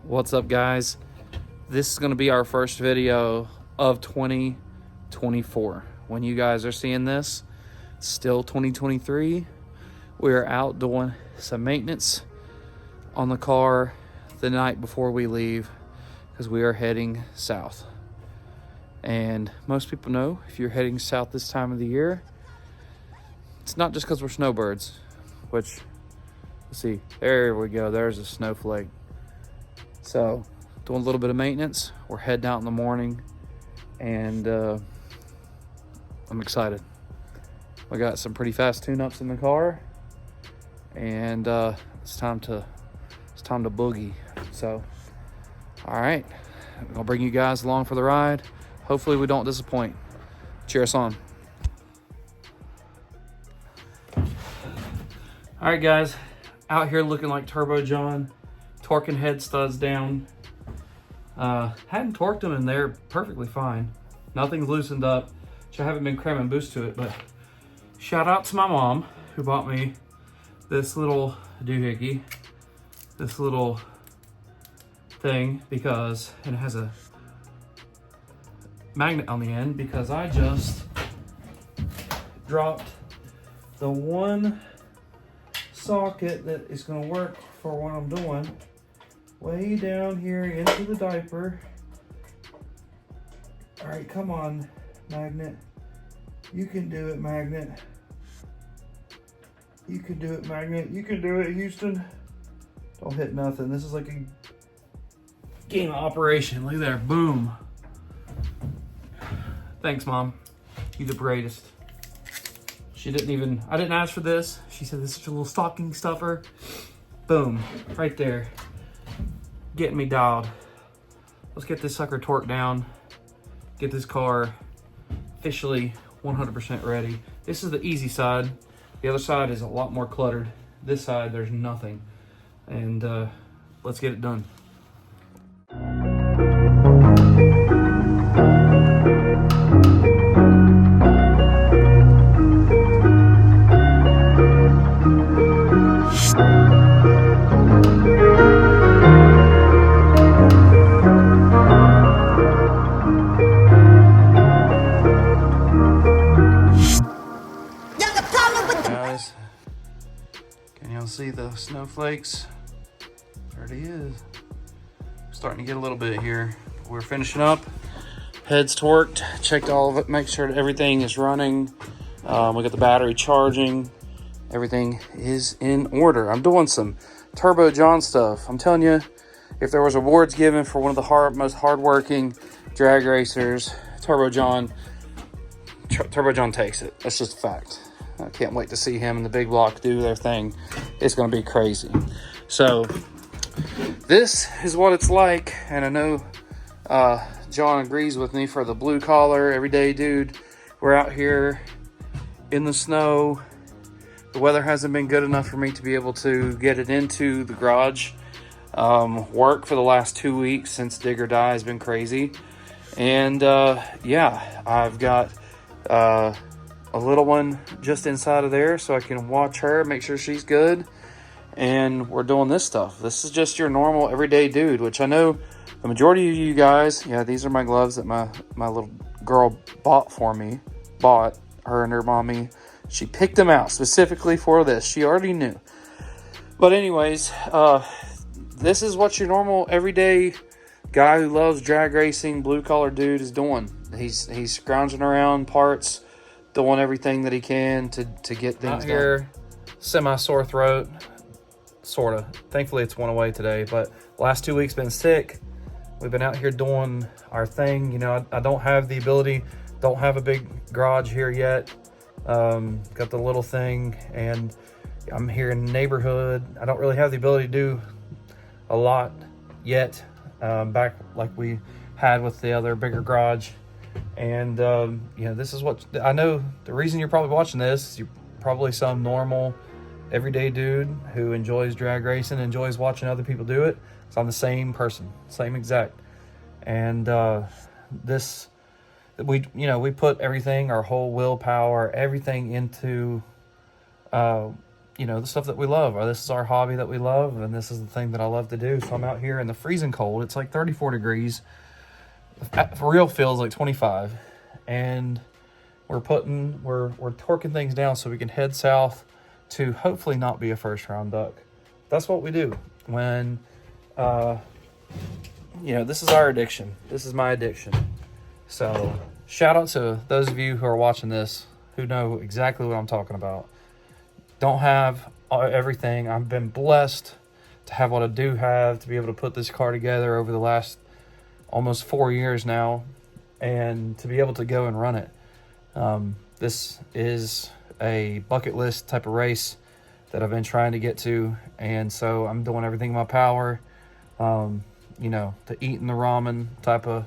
What's up, guys? This is going to be our first video of 2024. When you guys are seeing this, it's still 2023. We're out doing some maintenance on the car the night before we leave because we are heading south. And most people know if you're heading south this time of the year, it's not just because we're snowbirds, which, let's see, there we go, there's a snowflake. So, doing a little bit of maintenance. We're heading out in the morning, and I'm excited. We got some pretty fast tune-ups in the car, and it's time to boogie. So, all right, I'll bring you guys along for the ride. Hopefully, we don't disappoint. Cheers on. All right, guys, out here looking like Turbo John. Torquing head studs down. Hadn't torqued them and they're perfectly fine. Nothing's loosened up, which I haven't been cramming boost to it, but shout out to my mom who bought me this little doohickey, this little thing, because it has a magnet on the end, because I just dropped the one socket that is going to work for what I'm doing way down here into the diaper. All right, come on, magnet. You can do it, magnet. You can do it, magnet. You can do it, Houston. Don't hit nothing. This is like a game of operation. Look there, boom. Thanks, Mom. You're the greatest. I didn't ask for this. She said, this is a little stocking stuffer. Boom, right there. Getting me dialed. Let's get this sucker torqued down. Get this car officially 100% ready. This is the easy side. The other side is a lot more cluttered. This side, there's nothing. And let's get it done. Guys, can y'all see the snowflakes? There it is. Starting to get a little bit here. We're finishing up. Heads torqued, checked all of it, make sure that everything is running. We got the battery charging. Everything is in order. I'm doing some Turbo John stuff. I'm telling you, if there was awards given for one of the most hardworking drag racers, Turbo John takes it. That's just a fact. I can't wait to see him and the big block do their thing. It's going to be crazy. So this is what it's like. And I know John agrees with me for the blue collar, everyday dude. We're out here in the snow. The weather hasn't been good enough for me to be able to get it into the garage. Work for the last 2 weeks since Dig or Die has been crazy. And yeah, I've got a little one just inside of there so I can watch her, make sure she's good. And we're doing this stuff. This is just your normal everyday dude, which I know the majority of you guys, yeah, these are my gloves that my little girl bought her and her mommy. She picked them out specifically for this. She already knew. But anyways, this is what your normal everyday guy who loves drag racing, blue collar dude is doing. He's scrounging around parts, doing everything that he can to get things out here, semi-sore throat, sort of. Thankfully, it's went away today, but last 2 weeks been sick. We've been out here doing our thing. You know, I don't have the ability, don't have a big garage here yet. Got the little thing, and I'm here in the neighborhood. I don't really have the ability to do a lot yet, back like we had with the other bigger garage. And you know, this is what I know. The reason you're probably watching this is you're probably some normal everyday dude who enjoys drag racing, enjoys watching other people do it. So I'm the same person, same exact. And we put everything, our whole willpower, everything into you know, the stuff that we love. Or this is our hobby that we love, and this is the thing that I love to do. So I'm out here in the freezing cold. It's like 34 degrees. For real feels like 25. And we're torquing things down so we can head south to hopefully not be a first round duck. That's what we do when, you know, this is our addiction. This is my addiction. So shout out to those of you who are watching this who know exactly what I'm talking about. Don't have everything. I've been blessed to have what I do have, to be able to put this car together over the last almost 4 years now, and to be able to go and run it. This is a bucket list type of race that I've been trying to get to, and so I'm doing everything in my power, you know, to eat in the ramen type of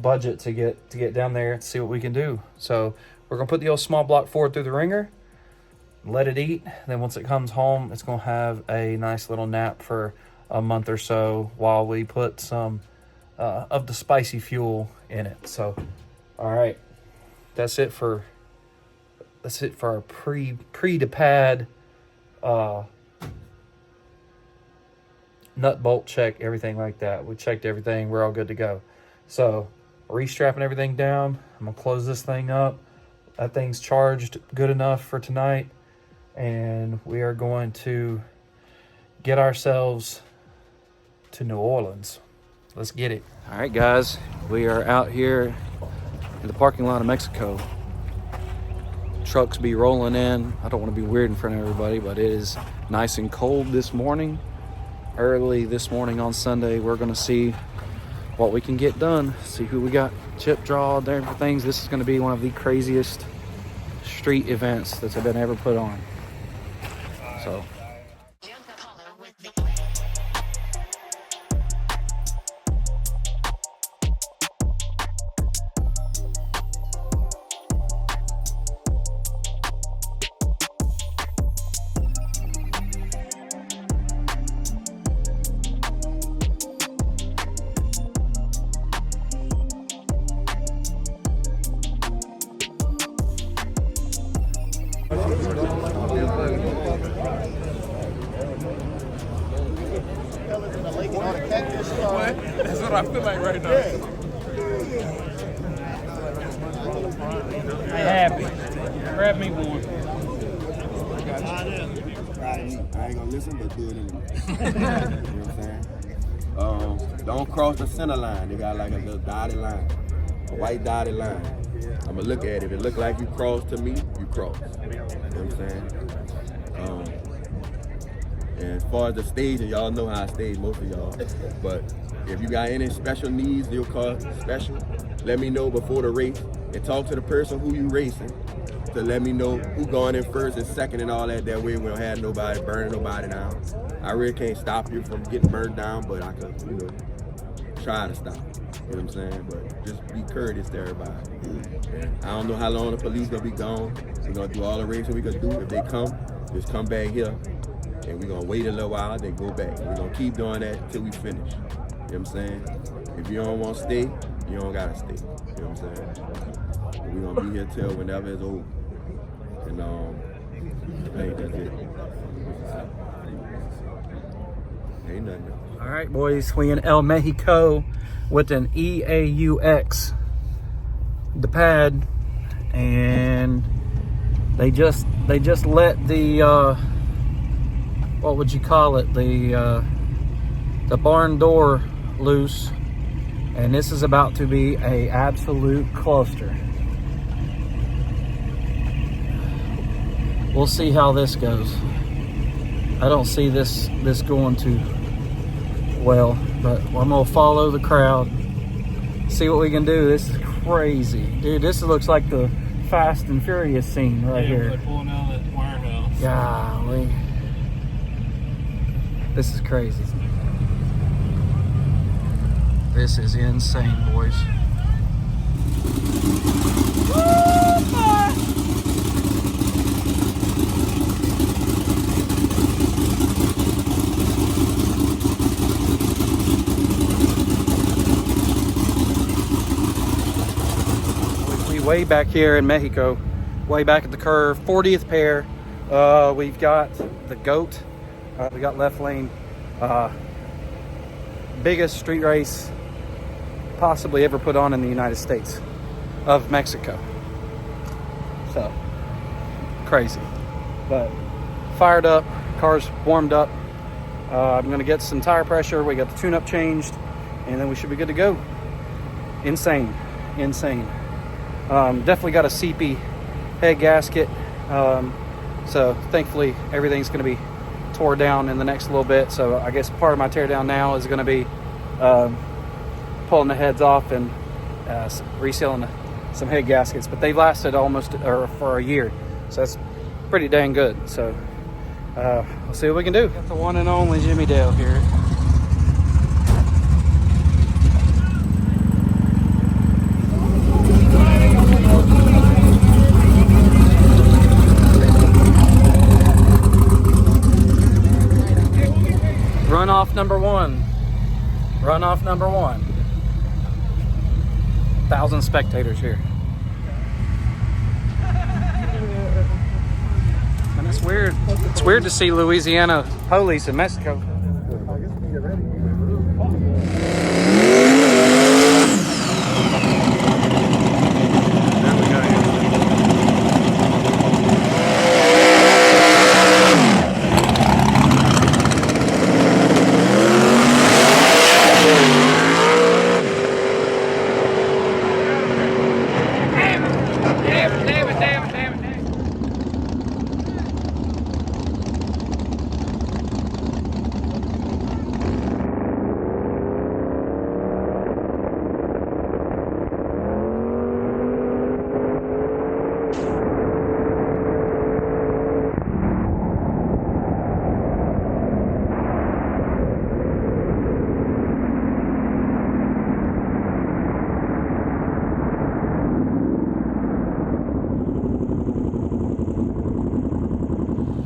budget to get down there and see what we can do. So we're gonna put the old small block Ford through the ringer, let it eat. Then once it comes home, it's gonna have a nice little nap for a month or so while we put some of the spicy fuel in it. So, all right, that's it for our pre to pad nut bolt check, everything like that. We checked everything. We're all good to go. So restrapping everything down. I'm gonna close this thing up. That thing's charged good enough for tonight, and we are going to get ourselves to New Orleans. Let's get it. All right, guys, we are out here in the parking lot of Mexico. Trucks be rolling in. I don't want to be weird in front of everybody, but it is nice and cold this morning. Early this morning on Sunday, we're going to see what we can get done. See who we got chip draw, different things. This is going to be one of the craziest street events that's been ever put on. So. That's what I feel like right now. Hey, happy. Grab me one. I ain't gonna listen, but do it anyway. You know what I'm saying? Don't cross the center line. They got like a little dotted line, a white dotted line. I'm gonna look at it. If it look like you cross to me, you cross. You know what I'm saying? And as far as the stage, and y'all know how I stage, most of y'all, but if you got any special needs, your car special, let me know before the race, and talk to the person who you racing to let me know who going in first and second and all that. That way we don't have nobody burning nobody down. I really can't stop you from getting burned down, but I could, you know, try to stop. You know what I'm saying? But just be courteous to everybody. I don't know how long the police gonna be gone. We're gonna do all the racing we can do. If they come, just come back here. And we're gonna wait a little while, then go back. We're gonna keep doing that until we finish. You know what I'm saying? If you don't wanna stay, you don't gotta stay. You know what I'm saying? We're gonna be here till whenever it's over. And I think that's it. Ain't nothing else. All right, boys, we in El Mexico with an EAUX, the pad, and they just let the what would you call it, the barn door loose, and this is about to be a absolute cluster. We'll see how this goes. I don't see this going too well, but I'm gonna follow the crowd, see what we can do. This is crazy, dude. This looks like the Fast and Furious scene right here. Pulling out of that warehouse. Golly. This is crazy. This is insane, boys. We way back here in Mexico, way back at the curve, 40th pair, We've got the GOAT. We got left lane. Biggest street race possibly ever put on in the United States of Mexico. So crazy, but fired up, car's warmed up. I'm gonna get some tire pressure. We got the tune-up changed, and then we should be good to go. Insane. Definitely got a CP head gasket. So thankfully everything's gonna be tore down in the next little bit. So I guess part of my tear down now is gonna be pulling the heads off and resealing some head gaskets. But they've lasted almost for a year, so that's pretty dang good. So we'll see what we can do. Got the one and only Jimmy Dale here. Runoff number one. 1,000 spectators here. And it's weird. It's weird to see Louisiana police in Mexico.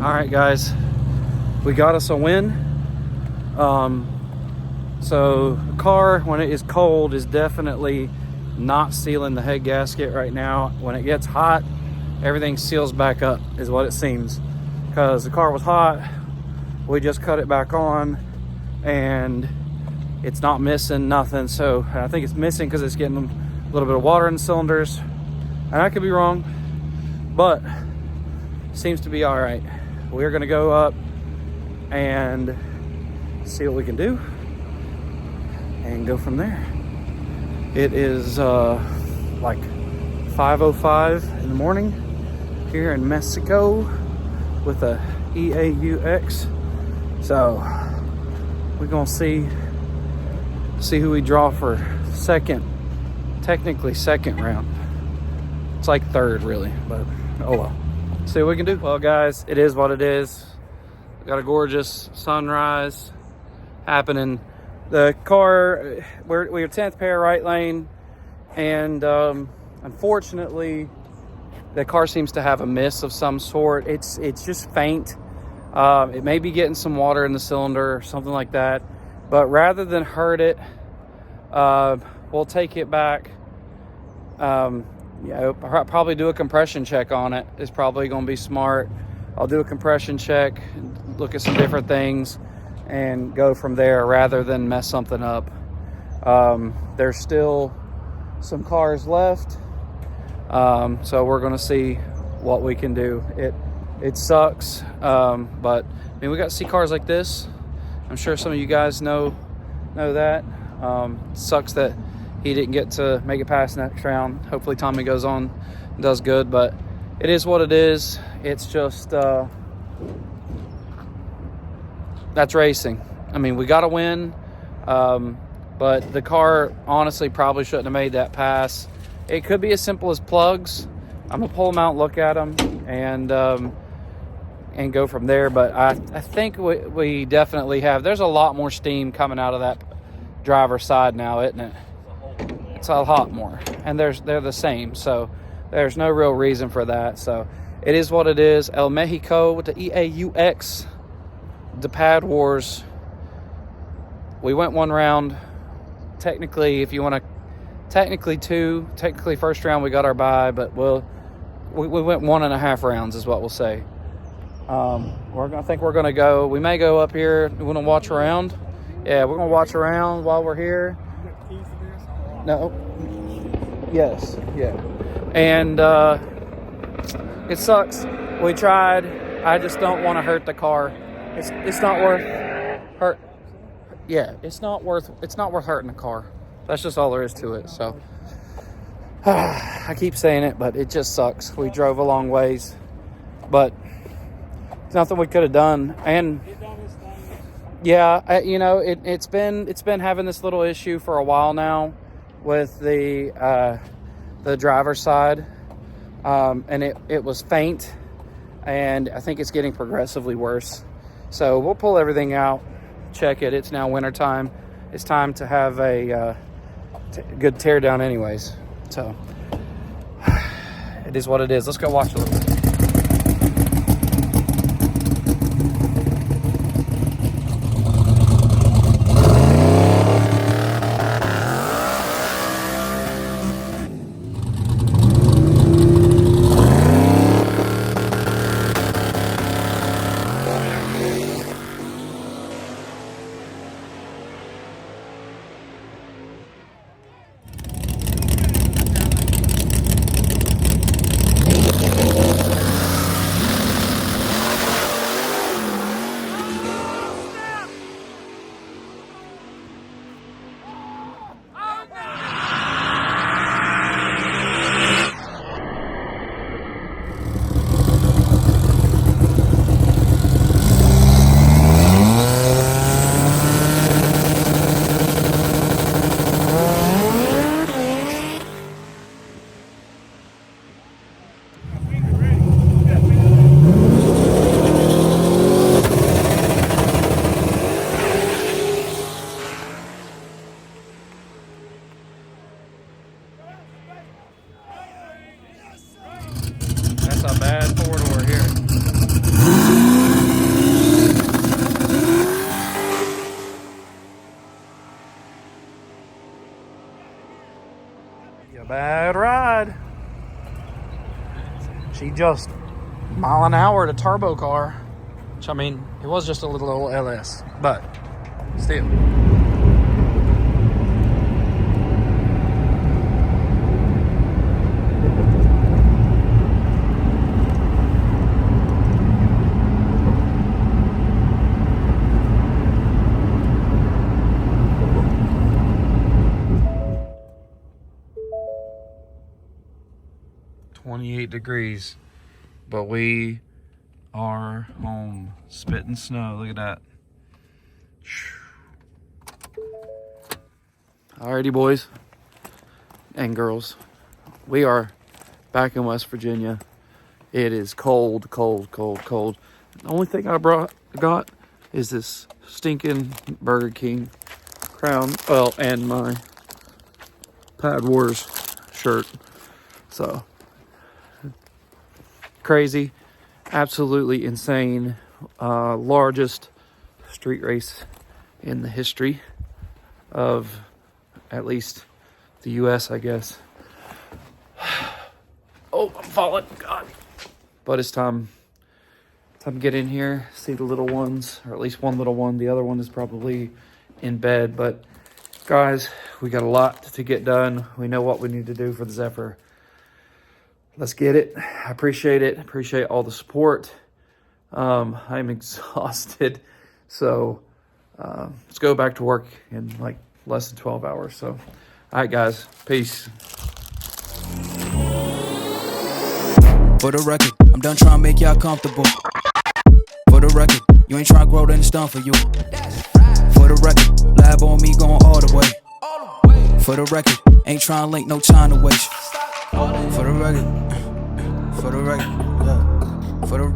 All right, guys, we got us a win. So the car, when it is cold, is definitely not sealing the head gasket right now. When it gets hot, everything seals back up, is what it seems. Because the car was hot, we just cut it back on, and it's not missing nothing. So I think it's missing because it's getting a little bit of water in the cylinders, and I could be wrong, but seems to be all right. We're gonna go up and see what we can do and go from there. It is like 5:05 in the morning here in Mexico with a EAUX. So we're gonna see who we draw for technically second round. It's like third really, but oh well. See what we can do. Well, guys, it is what it is. We got a gorgeous sunrise happening. The car, we're 10th pair right lane, and unfortunately, the car seems to have a miss of some sort. It's just faint. It may be getting some water in the cylinder or something like that. But rather than hurt it, we'll take it back. Yeah, I'll probably do a compression check on it. It's probably going to be smart. I'll do a compression check, look at some different things, and go from there rather than mess something up. There's still some cars left, so we're going to see what we can do. It sucks, but I mean, we got to see cars like this. I'm sure some of you guys know that. It sucks that he didn't get to make it past next round. Hopefully Tommy goes on and does good, but it is what it is. It's just, that's racing. I mean, we got to win, but the car honestly probably shouldn't have made that pass. It could be as simple as plugs. I'm gonna pull them out, look at them, and go from there. But I think we definitely have. There's a lot more steam coming out of that driver's side now, isn't it? It's a lot more, and they're the same, so there's no real reason for that. So it is what it is. El Mexico with the EAUX, the Pad Wars. We went one round. Technically, if you want to, technically two. Technically, first round we got our bye, but we went 1.5 rounds is what we'll say. I think we're gonna go. We may go up here. We're gonna watch around. Yeah, we're gonna watch around while we're here. No. Yes. Yeah. And it sucks. We tried. I just don't want to hurt the car. It's not worth hurt. Yeah, it's not worth hurting the car. That's just all there is to it. So I keep saying it, but it just sucks. We drove a long ways, but it's nothing we could have done. And yeah, it's been having this little issue for a while now with the driver's side, and it was faint, and I think it's getting progressively worse. So we'll pull everything out, check it. It's now winter time. It's time to have a good tear down anyways. So it is what it is. Let's go watch a little bit. That's a bad four-door here. A bad ride. She just mile an hour to turbo car, which I mean, it was just a little old LS, but still. Degrees, but we are home. Spitting snow. Look at that. Alrighty, boys and girls, we are back in West Virginia. It is cold, cold, cold, cold. The only thing I got is this stinking Burger King crown, and my Pad Wars shirt. So crazy, absolutely insane. Largest street race in the history of at least the US, I guess. Oh, I'm falling, God. But it's time to get in here, see the little ones, or at least one little one. The other one is probably in bed. But guys, we got a lot to get done. We know what we need to do for the Zephyr. Let's get it. I appreciate it. Appreciate all the support. I'm exhausted. So let's go back to work in like less than 12 hours. So, all right, guys. Peace. For the record, I'm done trying to make y'all comfortable. For the record, you ain't trying to grow, then it's done for you. For the record, lab on me going all the way. For the record, ain't trying to link, no time to waste. For the record, yeah. For the